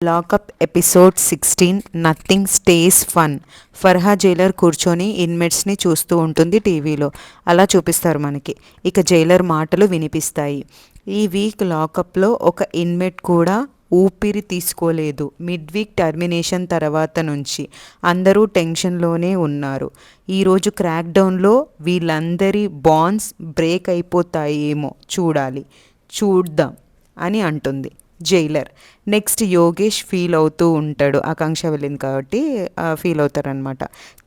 Lockup episode 16 nothing stays fun. Farah Jailer కూర్చొని ఇన్మేట్స్ని చూస్తూ ఉంటుంది టీవీలో. అలా చూపిస్తారు మనకి. ఇక జైలర్ మాటలు వినిపిస్తాయి. ఈ వీక్ లాకప్లో ఒక ఇన్మేట్ కూడా ఊపిరి తీసుకోలేదు. మిడ్ వీక్ టర్మినేషన్ తర్వాత నుంచి అందరూ టెన్షన్లోనే ఉన్నారు. ఈరోజు క్రాక్ డౌన్లో వీళ్ళందరి బాండ్స్ బ్రేక్ అయిపోతాయేమో చూద్దాం అని అంటుంది జైలర్. నెక్స్ట్ యోగేష్ ఫీల్ అవుతూ ఉంటాడు. ఆకాంక్ష వెళ్ళింది కాబట్టి ఫీల్ అవుతారనమాట.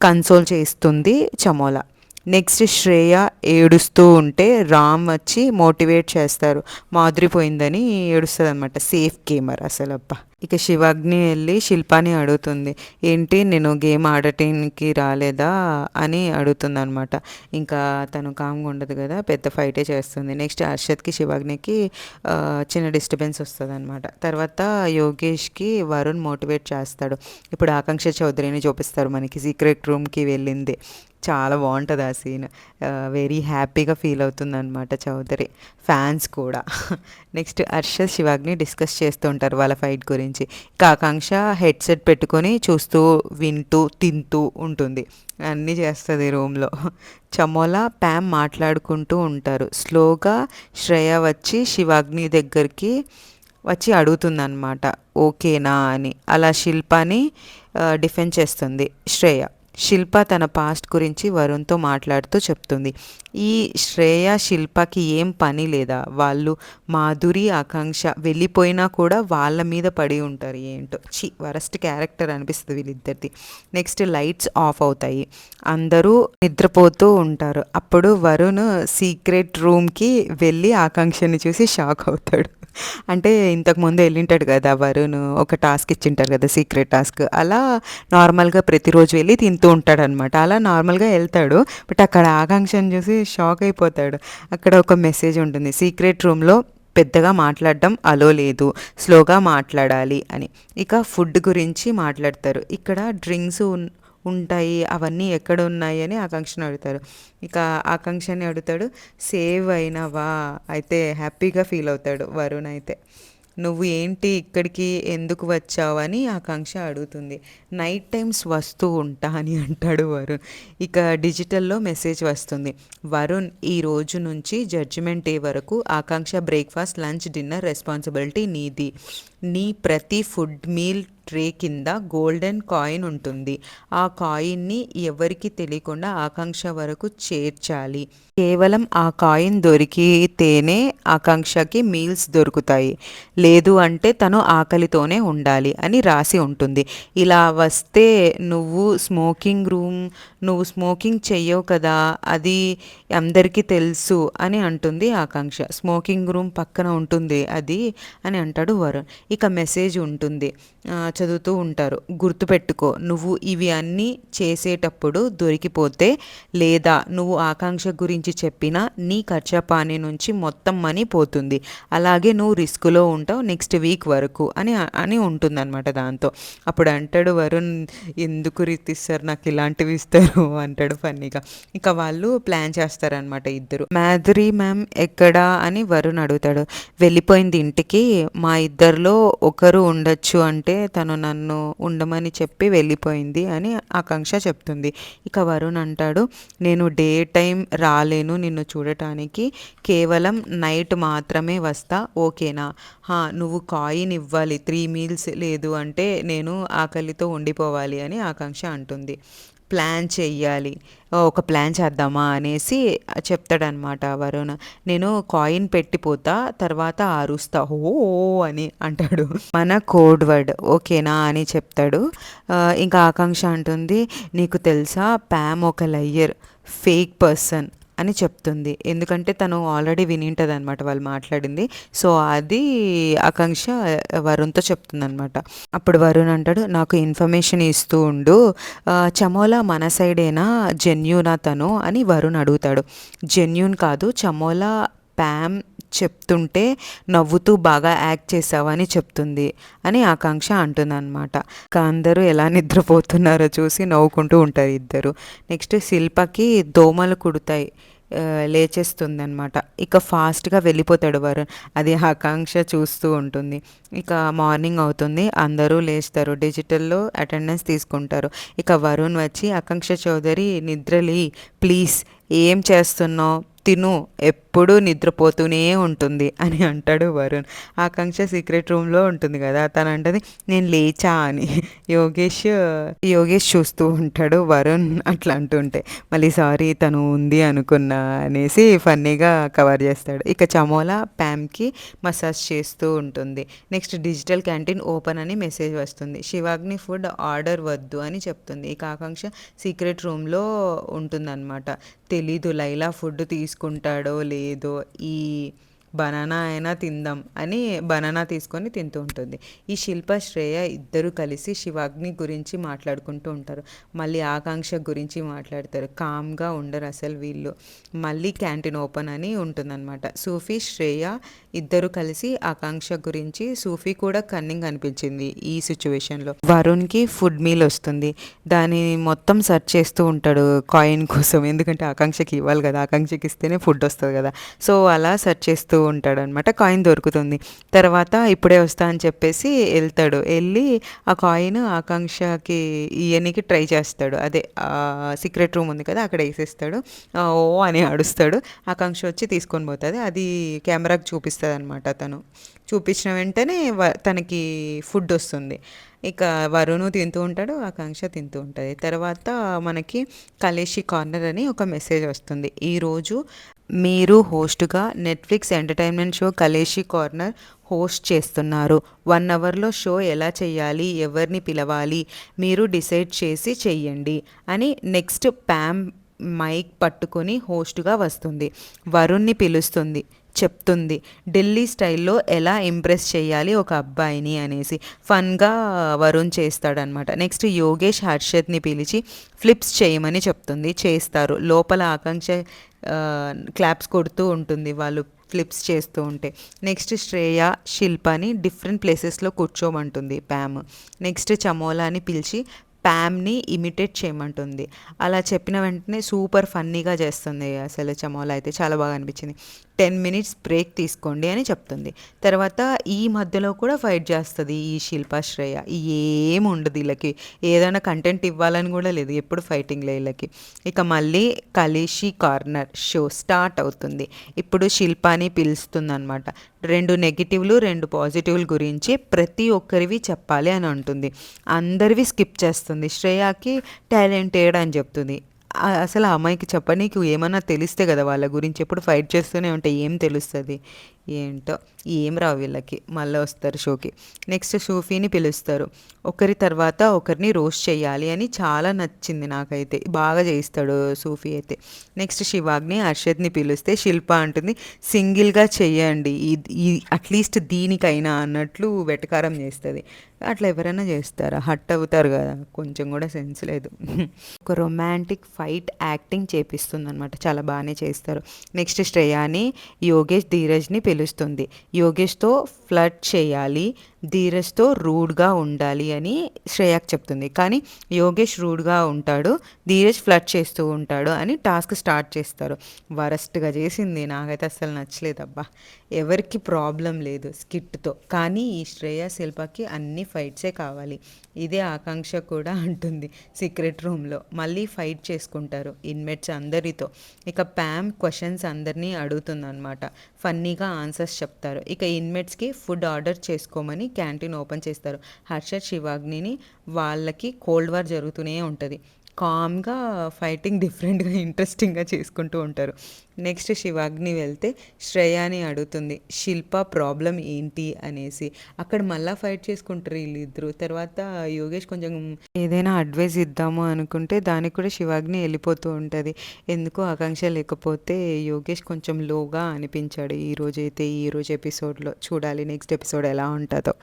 కన్సోల్ చేస్తుంది చమోలా. నెక్స్ట్ శ్రేయ ఏడుస్తూ ఉంటే రామ్ వచ్చి మోటివేట్ చేస్తారు. మాదిరిపోయిందని ఏడుస్తుంది అనమాట. సేఫ్ గేమర్ అసలు అబ్బా. ఇక శివాగ్ని వెళ్ళి శిల్పాని అడుగుతుంది, ఏంటి నేను గేమ్ ఆడటానికి రాలేదా అని అడుగుతుంది అనమాట. ఇంకా తను కామ్గా ఉండదు కదా, పెద్ద ఫైటే చేస్తుంది. నెక్స్ట్ హర్షద్కి శివాగ్నికి చిన్న డిస్టర్బెన్స్ వస్తుంది అనమాట. తర్వాత యోగేష్కి వరుణ్ మోటివేట్ చేస్తాడు. ఇప్పుడు ఆకాంక్ష చౌదరిని చూపిస్తారు మనకి. సీక్రెట్ రూమ్కి వెళ్ళింది. చాలా బాగుంటుంది ఆ సీన్. వెరీ హ్యాపీగా ఫీల్ అవుతుంది అనమాట చౌదరి. ఫ్యాన్స్ కూడా. నెక్స్ట్ హర్షద్ శివాగ్ని డిస్కస్ చేస్తూ ఉంటారు వాళ్ళ ఫైట్ గురించి. ఇక ఆకాంక్ష హెడ్సెట్ పెట్టుకొని చూస్తూ వింటూ తింటూ ఉంటుంది. అన్నీ చేస్తుంది రూమ్లో. చమోలా ప్యామ్ మాట్లాడుకుంటూ ఉంటారు. స్లోగా శ్రేయ వచ్చి శివాగ్ని దగ్గరికి వచ్చి అడుగుతుందన్నమాట, ఓకేనా అని. అలా శిల్పాని డిఫెండ్ చేస్తుంది శ్రేయ. శిల్ప తన పాస్ట్ గురించి వరుణ్తో మాట్లాడుతూ చెప్తుంది. ఈ శ్రేయ శిల్పకి ఏం పని లేదా? వాళ్ళు మాధురి ఆకాంక్ష వెళ్ళిపోయినా కూడా వాళ్ళ మీద పడి ఉంటారు. ఏంటో వరస్ట్ క్యారెక్టర్ అనిపిస్తుంది వీళ్ళిద్దరిది. నెక్స్ట్ లైట్స్ ఆఫ్ అవుతాయి. అందరూ నిద్రపోతూ ఉంటారు. అప్పుడు వరుణ్ సీక్రెట్ రూమ్కి వెళ్ళి ఆకాంక్షని చూసి షాక్ అవుతాడు. అంటే ఇంతకుముందు వెళ్ళింటాడు కదా వరుణ్, ఒక టాస్క్ ఇచ్చింటారు కదా, సీక్రెట్ టాస్క్. అలా నార్మల్గా ప్రతిరోజు వెళ్ళి తింటూ ఉంటాడు అనమాట. అలా నార్మల్గా వెళ్తాడు. బట్ అక్కడ ఆకాంక్షను చూసి షాక్ అయిపోతాడు. అక్కడ ఒక మెసేజ్ ఉంటుంది, సీక్రెట్ రూమ్లో పెద్దగా మాట్లాడడం అలో లేదు, స్లోగా మాట్లాడాలి అని. ఇక ఫుడ్ గురించి మాట్లాడతారు. ఇక్కడ డ్రింక్స్ ఉంటాయి, అవన్నీ ఎక్కడ ఉన్నాయి అని ఆకాంక్షని అడుగుతారు. ఇక ఆకాంక్షని అడుగుతాడు, సేవ్ అయినవా? అయితే హ్యాపీగా ఫీల్ అవుతాడు వరుణ్. అయితే నువ్వు ఏంటి ఇక్కడికి ఎందుకు వచ్చావు అని ఆకాంక్ష అడుగుతుంది. నైట్ టైమ్స్ వస్తూ ఉంటా అని అంటాడు వరుణ్. ఇక డిజిటల్లో మెసేజ్ వస్తుంది, వరుణ్ ఈ రోజు నుంచి జడ్జిమెంట్ డే వరకు ఆకాంక్ష బ్రేక్ఫాస్ట్ లంచ్ డిన్నర్ రెస్పాన్సిబిలిటీ నీది. నీ ప్రతి ఫుడ్ మీల్ ట్రే కింద గోల్డెన్ కాయిన్ ఉంటుంది. ఆ కాయిన్ని ఎవరికి తెలియకుండా ఆకాంక్ష వరకు చేర్చాలి. కేవలం ఆ కాయిన్ దొరికితేనే ఆకాంక్షకి మీల్స్ దొరుకుతాయి, లేదు అంటే తను ఆకలితోనే ఉండాలి అని రాసి ఉంటుంది. ఇలా వస్తే నువ్వు స్మోకింగ్ చెయ్యవు కదా, అది అందరికీ తెలుసు అని అంటుంది ఆకాంక్ష. స్మోకింగ్ రూమ్ పక్కన ఉంటుంది అది అని అంటాడు వరుణ్. ఇక మెసేజ్ ఉంటుంది, చదువుతూ ఉంటారు. గుర్తుపెట్టుకో, నువ్వు ఇవి అన్నీ చేసేటప్పుడు దొరికిపోతే, లేదా నువ్వు ఆకాంక్ష గురించి చెప్పినా నీ ఖర్చపాని నుంచి మొత్తం మనీ పోతుంది. అలాగే నువ్వు రిస్క్లో ఉంటావు నెక్స్ట్ వీక్ వరకు అని ఉంటుందన్నమాట. దాంతో అప్పుడు అంటాడు వరుణ్, ఎందుకు ఇస్తారు నాకు ఇలాంటివి ఇస్తారు అంటాడు ఫన్నీగా. ఇక వాళ్ళు ప్లాన్ చేస్తారనమాట ఇద్దరు. మాధురి మ్యామ్ ఎక్కడా అని వరుణ్ అడుగుతాడు. వెళ్ళిపోయింది ఇంటికి, మా ఇద్దరిలో ఒకరు ఉండొచ్చు అంటే తను నన్ను ఉండమని చెప్పి వెళ్ళిపోయింది అని ఆకాంక్ష చెప్తుంది. ఇక వరుణ్ అంటాడు, నేను డే టైం రాలేను నిన్ను చూడటానికి, కేవలం నైట్ మాత్రమే వస్తా, ఓకేనా? నువ్వు కాయిన్ ఇవ్వాలి 3 మీల్స్, లేదు అంటే నేను ఆకలితో ఉండిపోవాలి అని ఆకాంక్ష అంటుంది. ప్లాన్ చెయ్యాలి, ఒక ప్లాన్ చేద్దామా అనేసి చెప్తాడనమాట వరుణ్. నేను కాయిన్ పెట్టిపోతా, తర్వాత అరుస్తా ఓ అని అంటాడు, మన కోడ్ వర్డ్, ఓకేనా అని చెప్తాడు. ఇంకా ఆకాంక్ష అంటుంది, నీకు తెలుసా ప్యామ్ ఒక లయ్యర్, ఫేక్ పర్సన్ అని చెప్తుంది. ఎందుకంటే తను ఆల్రెడీ వినింటుంది అనమాట వాళ్ళు మాట్లాడింది. సో అది ఆకాంక్ష వరుణ్తో చెప్తుంది అనమాట. అప్పుడు వరుణ్ అంటాడు, నాకు ఇన్ఫర్మేషన్ ఇస్తూ ఉండు, చమోలా మన సైడేనా, జెన్యూనా తను అని వరుణ్ అడుగుతాడు. జెన్యూన్ కాదు, చమోలా ప్యామ్ చెప్తుంటే నవ్వుతూ బాగా యాక్ట్ చేసావని చెప్తుంది అని ఆకాంక్ష అంటుందన్నమాట. అందరూ ఎలా నిద్రపోతున్నారో చూసి నవ్వుకుంటూ ఉంటారు ఇద్దరు. నెక్స్ట్ శిల్పకి దోమలు కుడతాయి. లేచేస్తుందనమాట. ఇక ఫాస్ట్‌గా వెళ్ళిపోతాడు వరుణ్. అది ఆకాంక్ష చూస్తూ ఉంటుంది. ఇక మార్నింగ్ అవుతుంది. అందరూ లేస్తారు. డిజిటల్‌లో అటెండెన్స్ తీసుకుంటారు. ఇక వరుణ్ వచ్చి, "ఆకాంక్ష చౌదరి నిద్రలే ప్లీజ్, ఏం చేస్తున్నావు? తిను, ఎప్పుడూ నిద్రపోతూనే ఉంటుంది" అని అంటాడు వరుణ్. ఆకాంక్ష సీక్రెట్ రూమ్‌లో ఉంటుంది కదా! తనంటది, "నేను లేచా" అని. యోగేష్ యోగేష్ చూస్తూ ఉంటాడు వరుణ్ అట్లా అంటుంటే. మళ్ళీ సారీ తను ఉంది అనుకున్నా అనేసి ఫన్నీగా కవర్ చేస్తాడు. ఇక చమోలా ప్యామ్‌కి మసాజ్ చేస్తూ ఉంటుంది. నెక్స్ట్ డిజిటల్ క్యాంటీన్ ఓపెన్ అని మెసేజ్ వస్తుంది. శివాగ్ని ఫుడ్ ఆర్డర్ వద్దు అని చెప్తుంది. ఇక ఆకాంక్ష సీక్రెట్ రూమ్‌లో ఉంటుందన్నమాట. తెలీదు లైలా ఫుడ్ తీసుకుంటాడో లేదో, ఈ బనానా అయినా తిందాం అని బనానా తీసుకొని తింటూ ఉంటుంది. ఈ శిల్ప శ్రేయ ఇద్దరు కలిసి శివాగ్ని గురించి మాట్లాడుకుంటూ ఉంటారు. మళ్ళీ ఆకాంక్ష గురించి మాట్లాడతారు. కామ్గా ఉండరు అసలు వీళ్ళు. మళ్ళీ క్యాంటీన్ ఓపెన్ అని ఉంటుందన్నమాట. సూఫీ శ్రేయ ఇద్దరు కలిసి ఆకాంక్ష గురించి, సూఫీ కూడా కన్నింగ్ అనిపించింది ఈ సిచ్యువేషన్లో. వరుణ్కి ఫుడ్ మీల్ వస్తుంది. దాన్ని మొత్తం సెర్చ్ చేస్తూ ఉంటాడు కాయిన్ కోసం. ఎందుకంటే ఆకాంక్షకి ఇవ్వాలి కదా, ఆకాంక్షకి ఇస్తేనే ఫుడ్ వస్తుంది కదా. సో అలా సెర్చ్ చేస్తూ ఉంటాడనమాట. కాయిన్ దొరుకుతుంది. తర్వాత ఇప్పుడే వస్తా అని చెప్పేసి వెళ్తాడు. వెళ్ళి ఆ కాయిన్ ఆకాంక్షకి ఇయనికి ట్రై చేస్తాడు. అదే సీక్రెట్ రూమ్ ఉంది కదా, అక్కడ వేసేస్తాడు. ఓ అని అడుస్తాడు. ఆకాంక్ష వచ్చి తీసుకొని పోతుంది. అది కెమెరాకి చూపిస్తుంది అనమాట. తను చూపించిన వెంటనే తనకి ఫుడ్ వస్తుంది. ఇక వరుణు తింటూ ఉంటాడు, ఆకాంక్ష తింటూ ఉంటుంది. తర్వాత మనకి కలేషి కార్నర్ అని ఒక మెసేజ్ వస్తుంది. ఈరోజు మీరు హోస్ట్గా నెట్ఫ్లిక్స్ ఎంటర్టైన్మెంట్ షో కలేషి కార్నర్ హోస్ట్ చేస్తున్నారు. 1 అవర్లో షో ఎలా చేయాలి, ఎవరిని పిలవాలి మీరు డిసైడ్ చేసి చెయ్యండి అని నెక్స్ట్ ప్యామ్ మైక్ పట్టుకొని హోస్ట్గా వస్తుంది. వరుణ్ని పిలుస్తుంది, చెప్తుంది ఢిల్లీ స్టైల్లో ఎలా ఇంప్రెస్ చేయాలి ఒక అబ్బాయిని అనేసి. ఫన్గా వరుణ్ చేస్తాడనమాట. నెక్స్ట్ యోగేష్ హర్షత్ని పిలిచి ఫ్లిప్స్ చేయమని చెప్తుంది. చేస్తారు. లోపల ఆకాంక్ష క్లాప్స్ కొడుతూ ఉంటుంది వాళ్ళు ఫ్లిప్స్ చేస్తూ ఉంటే. నెక్స్ట్ శ్రేయ శిల్పాని డిఫరెంట్ ప్లేసెస్లో కూర్చోమంటుంది ప్యామ్. నెక్స్ట్ చమోలాని పిలిచి ప్యామ్ని ఇమిటేట్ చేయమంటుంది. అలా చెప్పిన వెంటనే సూపర్ ఫన్నీగా చేస్తుంది అసలు చమోలా అయితే. చాలా బాగా అనిపించింది. 10 మినిట్స్ బ్రేక్ తీసుకోండి అని చెప్తుంది. తర్వాత ఈ మధ్యలో కూడా ఫైట్ చేస్తుంది ఈ శిల్పా శ్రేయ. ఏం ఉండదు వీళ్ళకి, ఏదైనా కంటెంట్ ఇవ్వాలని కూడా లేదు, ఎప్పుడు ఫైటింగ్లే వీళ్ళకి. ఇక మళ్ళీ కలేషి కార్నర్ షో స్టార్ట్ అవుతుంది. ఇప్పుడు శిల్పాని పిలుస్తుంది అనమాట. 2 నెగిటివ్లు 2 పాజిటివ్ల గురించి ప్రతి ఒక్కరివి చెప్పాలి అని అంటుంది. అందరివి స్కిప్ చేస్తుంది. శ్రేయాకి టాలెంటెడ్ అని చెప్తుంది. అసలు ఆ అమ్మాయికి చెప్పనీకు ఏమన్నా తెలిస్తే కదా వాళ్ళ గురించి. ఎప్పుడు ఫైట్ చేస్తూనే ఉంటే ఏం తెలుస్తుంది? ఏంటో ఏం రావు వీళ్ళకి. మళ్ళీ వస్తారు షోకి. నెక్స్ట్ సూఫీని పిలుస్తారు. ఒకరి తర్వాత ఒకరిని రోస్ట్ చేయాలి అని చాలా నచ్చింది నాకైతే. బాగా చేయిస్తాడు సూఫీ అయితే. నెక్స్ట్ శివాగ్ని హర్షద్ని పిలిస్తే శిల్ప అంటుంది, సింగిల్గా చెయ్యండి ఈ అట్లీస్ట్ దీనికైనా అన్నట్లు వెటకారం చేస్తుంది. అట్లా ఎవరైనా చేస్తారా? హట్ అవుతారు కదా, కొంచెం కూడా సెన్స్ లేదు. ఒక రొమాంటిక్ ఫైట్ యాక్టింగ్ చేపిస్తుంది అనమాట. చాలా బాగానే చేస్తారు. నెక్స్ట్ శ్రేయాని యోగేష్ ధీరజ్ని పిలుస్తుంది. యోగేష్తో ఫ్లర్ట్ చేయాలి, ధీరజ్తో రూడ్గా ఉండాలి అని శ్రేయాకి చెప్తుంది. కానీ యోగేష్ రూడ్గా ఉంటాడు, ధీరజ్ ఫ్లర్ట్ చేస్తూ ఉంటాడు అని టాస్క్ స్టార్ట్ చేస్తారు. వరస్ట్గా చేసింది, నాకైతే అస్సలు నచ్చలేదబ్బా. ఎవరికి ప్రాబ్లం లేదు స్కిట్తో, కానీ ఈ శ్రేయ శిల్పకి అన్ని ఫైట్సే కావాలి. ఇదే ఆకాంక్ష కూడా అంటుంది సీక్రెట్ రూమ్లో. మళ్ళీ ఫైట్ చేసుకుంటారు ఇన్మేట్స్ అందరితో. ఇక ప్యామ్ క్వశ్చన్స్ అందరినీ అడుగుతుందన్నమాట. ఫన్నీగా ఆన్సర్స్ చెప్తారు. ఇక ఇన్మేట్స్కి ఫుడ్ ఆర్డర్ చేసుకోమని క్యాంటీన్ ఓపెన్ చేస్తారు. హర్షత్ శివాగ్నిని వాళ్ళకి కోల్డ్ వార్ జరుగుతూనే ఉంటుంది. కామ్గా ఫైటింగ్ డిఫరెంట్గా ఇంట్రెస్టింగ్గా చేసుకుంటూ ఉంటారు. నెక్స్ట్ శివాగ్ని వెళ్తే శ్రేయాని అడుగుతుంది శిల్ప ప్రాబ్లం ఏంటి అనేసి. అక్కడ మళ్ళీ ఫైట్ చేసుకుంటారు వీళ్ళిద్దరు. తర్వాత యోగేష్ కొంచెం ఏదైనా అడ్వైస్ ఇద్దాము అనుకుంటే దానికి కూడా శివాగ్ని వెళ్ళిపోతూ ఉంటుంది. ఎందుకో ఆకాంక్ష లేకపోతే యోగేష్ కొంచెం లోగా అనిపించాడు ఈరోజు ఎపిసోడ్లో. చూడాలి నెక్స్ట్ ఎపిసోడ్ ఎలా ఉంటుందో.